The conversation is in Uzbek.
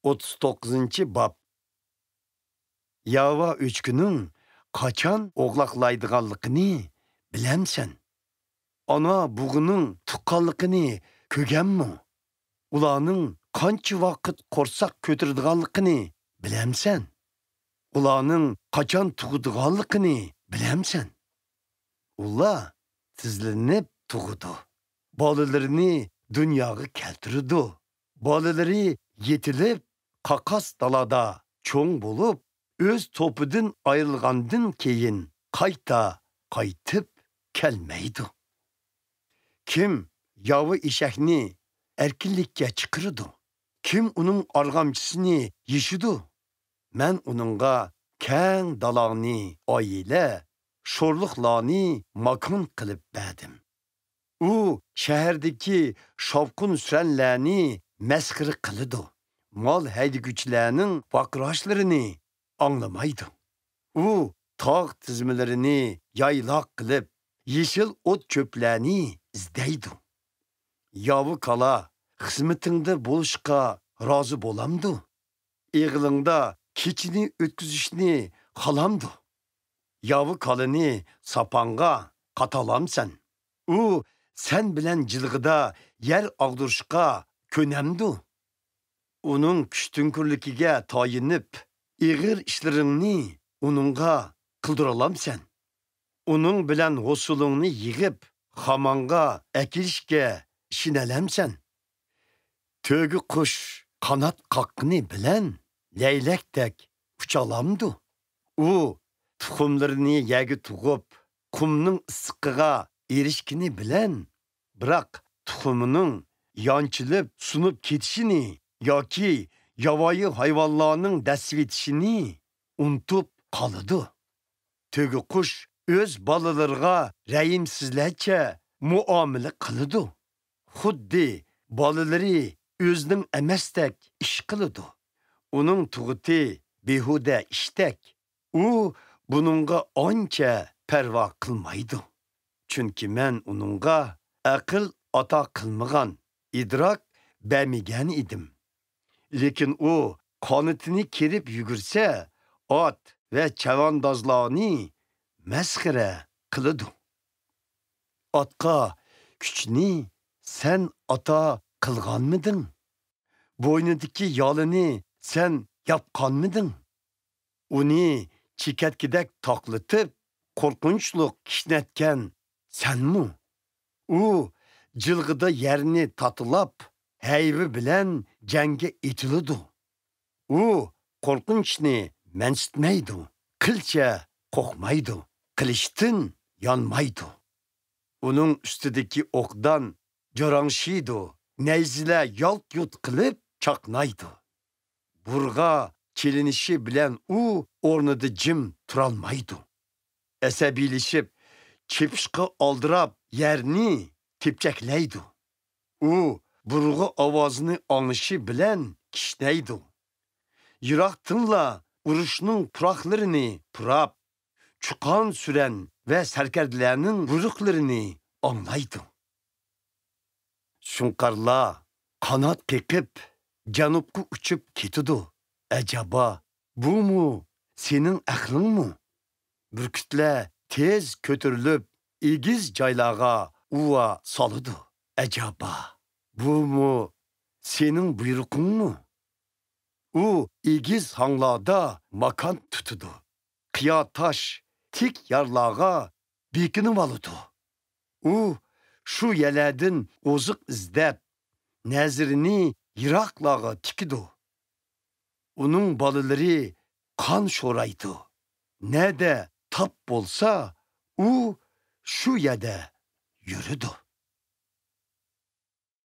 39 bab. Yava öçkünün kaçan oğlaqlaydıganlıqını bilemsen? Ana buğunun tuqqanlıqını kögenmi? Ulanın qancha vaqt qorsaq kötürdiganlıqını bilemsen? Ulanın qaçan tug'diganlıqını bilemsen? Ular tizlenip tug'di. Bolalarını dunyoga keltirdi. Bolaları yetilib, qaqas dalada cho'ng bo'lib, o'z to'pidan ayrilgandan keyin qaytib kelmaydi. Kim yavi eshakni erkinlikka chiqirdi? Kim uning arg'amchisini yeshidi? Men uningga keng dalani oila, sho'rliqlarni makon qilib berdim. U shahardagi shovqin suranlarni masxara qiladi. Mal haydaguvchilarning vaqirashlarini anglamaydi. U tog' tizmalarini yayloq qilib, yeshil o't cho'plarni izlaydi. Yavi kala xizmatingda bo'lishga rozi bo'lamdi. Eg'ilingda kechini o'tkazishni xolamdi. Yavi kalani sapanga qatalamsan. U sen bilan jilg'ida yer og'dirishga ko'namdi. Uning kuchtunkurligiga toyinib, ig'ir ishlaringni uningga qildiralamsan. Uning bilan hosulingni yig'ib, xamonga akilishga ishinalamsan. To'gi qush qanot qaqqini bilan laylakdek uchalamdi. U tuxumlarini yagi tug'ib, qumning issiqiga erishkini bilan, biroq tuxumining yonchilib sunib ketishini yoki yovvoyi hayvonlarning dasvetishini unutib qoladi. To'gi qush o'z bolalarga rayimsizlarcha muomala qiladi. Xuddi bolalari o'zining emasdek ish qiladi. Uning tug'uti behuda ishdak. U buningga ancha parvo qilmaydi. Chunki men uningga aql ato qilmagan, idrok bermagan edim. Lekin u qonitini kerib yugursa, ot va chavandozlarni masxara qiladi. Otqa kuchni sen ato qilganmiding? Bo'ynidagi yolini sen yapqanmiding? Uni chekatkidek taqlatib, qo'rqinchliq kishnatgan senmi? U jilg'ida yerni tatilab, hayvi bilan jangga etiladi. U qo'rqinchni mansitmaydi, qilcha qo'rqmaydi, qilishdan yonmaydi. Uning ustidagi o'qdan jarangshiydi, nayzilar yalt-yut qilib chaqnaydi. Burg'a kelinishi bilan u o'rnida jim turolmaydi. Asabiylashib, chepishqa oldirab yerni tepchaklaydi. U burg'a ovozini anglishi bilan kishnaydi. Yiroqtinla urushning puroqlarini purab, chuqon suran va sarkardilarning buruqlarini anglaydi. Shunqarlar qanot qeqib janubga uchib ketidi. Acaba bu mu sening aqlingmi? Burkutlar tez ko'tarilib, egiz joylarga uva soladi. Acaba bu mu sening buyruqingmi? U egiz hanglarda makon tutadi. Qiyo tosh tik yarlarga bekinib oladi. U shu yerlardan oziq izlab, nazirini yiroqlarga tikidi. Uning bolalari qon sho'raydi. Nada tap bo'lsa, u shu yerda yuridi.